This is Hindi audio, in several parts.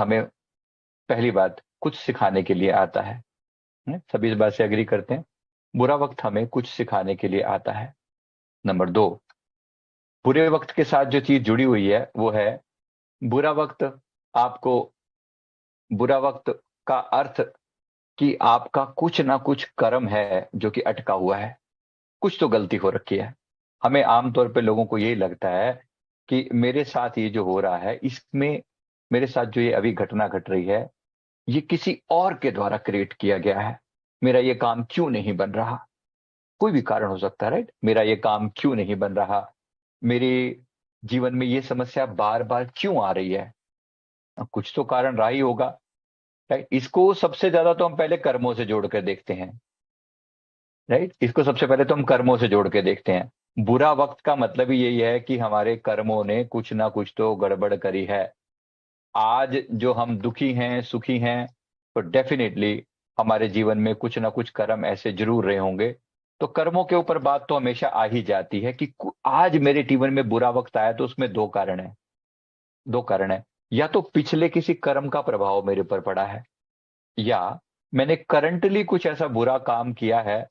हमें पहली बात कुछ सिखाने के लिए आता है। सभी इस बात से एग्री करते हैं। बुरा वक्त हमें कुछ सिखाने के लिए आता है। नंबर दो, बुरे वक्त के साथ जो चीज जुड़ी हुई है वो है बुरा वक्त। आपको बुरा वक्त का अर्थ कि आपका कुछ ना कुछ कर्म है जो कि अटका हुआ है, कुछ तो गलती हो रखी है। हमें आमतौर पे लोगों को यही लगता है कि मेरे साथ ये जो हो रहा है इसमें, मेरे साथ जो ये अभी घटना घट रही है ये किसी और के द्वारा क्रिएट किया गया है। मेरा ये काम क्यों नहीं बन रहा? कोई भी कारण हो सकता है, राइट? मेरा ये काम क्यों नहीं बन रहा? मेरे जीवन में ये समस्या बार बार क्यों आ रही है? कुछ तो कारण रहा ही होगा, राइट? इसको सबसे ज्यादा तो हम पहले कर्मों से जोड़ कर देखते हैं, राइट? इसको सबसे पहले तो हम कर्मों से जोड़ के देखते हैं। बुरा वक्त का मतलब ही यही है कि हमारे कर्मों ने कुछ ना कुछ तो गड़बड़ करी है। आज जो हम दुखी हैं, सुखी हैं, तो डेफिनेटली हमारे जीवन में कुछ ना कुछ कर्म ऐसे जरूर रहे होंगे। तो कर्मों के ऊपर बात तो हमेशा आ ही जाती है कि आज मेरे जीवन में बुरा वक्त आया तो उसमें दो कारण है। दो कारण है, या तो पिछले किसी कर्म का प्रभाव मेरे ऊपर पड़ा है, या मैंने करंटली कुछ ऐसा बुरा काम किया है।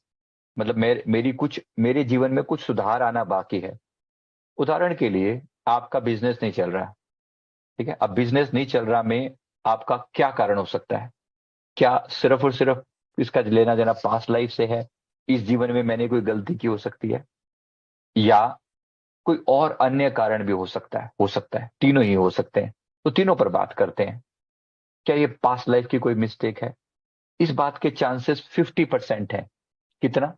मतलब मेरे जीवन में कुछ सुधार आना बाकी है। उदाहरण के लिए, आपका बिजनेस नहीं चल रहा, ठीक है? अब बिजनेस नहीं चल रहा में आपका क्या कारण हो सकता है? क्या सिर्फ और सिर्फ इसका लेना देना पास्ट लाइफ से है? इस जीवन में मैंने कोई गलती की हो सकती है, या कोई और अन्य कारण भी हो सकता है? हो सकता है, तीनों ही हो सकते हैं। तो तीनों पर बात करते हैं। क्या ये पास्ट लाइफ की कोई मिस्टेक है? इस बात के चांसेस 50% है। कितना?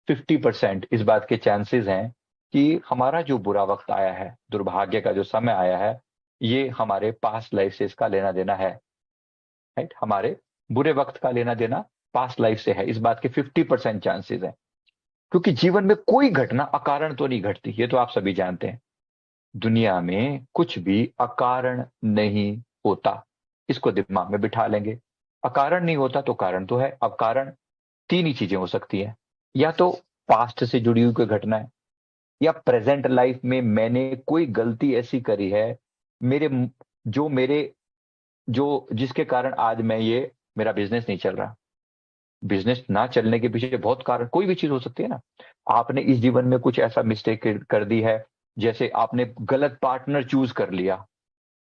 50% इस बात के चांसेस हैं कि हमारा जो बुरा वक्त आया है, दुर्भाग्य का जो समय आया है, ये हमारे पास्ट लाइफ से इसका लेना देना है, राइट? हमारे बुरे वक्त का लेना देना पास्ट लाइफ से है, इस बात के 50% चांसेस है। क्योंकि जीवन में कोई घटना अकारण तो नहीं घटती, ये तो आप सभी जानते हैं। दुनिया में कुछ भी अकारण नहीं होता, इसको दिमाग में बिठा लेंगे। अकारण नहीं होता तो कारण तो है। अब कारण तीन ही चीजें हो सकती है, या तो पास्ट से जुड़ी हुई कोई घटना है, या प्रेजेंट लाइफ में मैंने कोई गलती ऐसी करी है, मेरे जो मेरे जो जिसके कारण आज मैं ये मेरा बिजनेस नहीं चल रहा। बिजनेस ना चलने के पीछे बहुत कारण, कोई भी चीज हो सकती है ना। आपने इस जीवन में कुछ ऐसा मिस्टेक कर दी है, जैसे आपने गलत पार्टनर चूज कर लिया,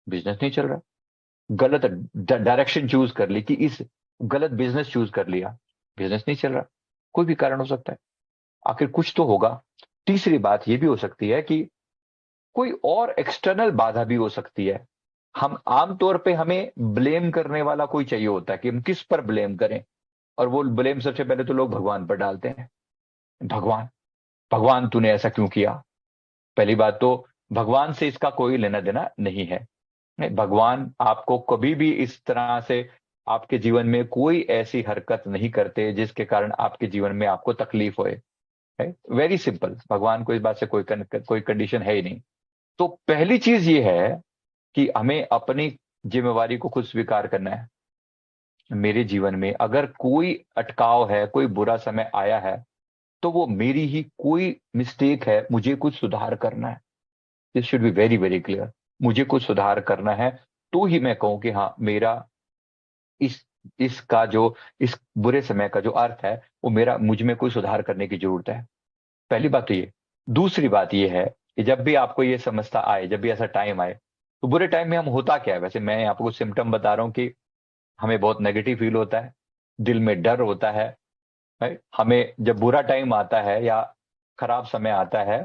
बिजनेस नहीं चल रहा। गलत डायरेक्शन चूज कर ली, कि इस गलत बिजनेस चूज कर लिया, बिजनेस नहीं चल रहा। कोई भी कारण हो सकता है, आखिर कुछ तो होगा। तीसरी बात यह भी हो सकती है कि कोई और एक्सटर्नल बाधा भी हो सकती है। हम आमतौर पे हमें ब्लेम करने वाला कोई चाहिए होता है कि हम किस पर ब्लेम करें, और वो ब्लेम सबसे पहले तो लोग भगवान पर डालते हैं। भगवान, भगवान तूने ऐसा क्यों किया? पहली बात तो भगवान से इसका कोई लेना देना नहीं है। नहीं, भगवान आपको कभी भी इस तरह से आपके जीवन में कोई ऐसी हरकत नहीं करते जिसके कारण आपके जीवन में आपको तकलीफ होए। वेरी सिंपल, भगवान को इस बात से कोई कंडीशन है ही नहीं। तो पहली चीज ये है कि हमें अपनी जिम्मेवारी को खुद स्वीकार करना है। मेरे जीवन में अगर कोई अटकाव है, कोई बुरा समय आया है, तो वो मेरी ही कोई मिस्टेक है, मुझे कुछ सुधार करना है। This should be very very clear. मुझे कुछ सुधार करना है, तो ही मैं कहूं कि हाँ, मेरा इस इसका जो इस बुरे समय का जो अर्थ है, वो मेरा मुझ में कोई सुधार करने की जरूरत है। पहली बात तो ये। दूसरी बात ये है कि जब भी आपको ये समस्या आए, जब भी ऐसा टाइम आए, तो बुरे टाइम में हम होता क्या है? वैसे मैं आपको सिम्टम बता रहा हूँ कि हमें बहुत नेगेटिव फील होता है, दिल में डर होता है, राइट? हमें जब बुरा टाइम आता है या खराब समय आता है,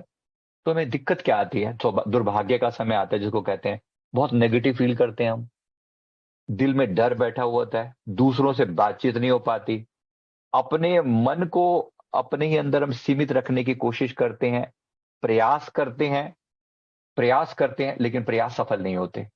तो हमें दिक्कत क्या आती है? तो दुर्भाग्य का समय आता है जिसको कहते हैं, बहुत नेगेटिव फील करते हैं हम। दिल में डर बैठा हुआ होता है, दूसरों से बातचीत नहीं हो पाती, अपने मन को अपने ही अंदर हम सीमित रखने की कोशिश करते हैं, प्रयास करते हैं, प्रयास करते हैं, लेकिन प्रयास सफल नहीं होते।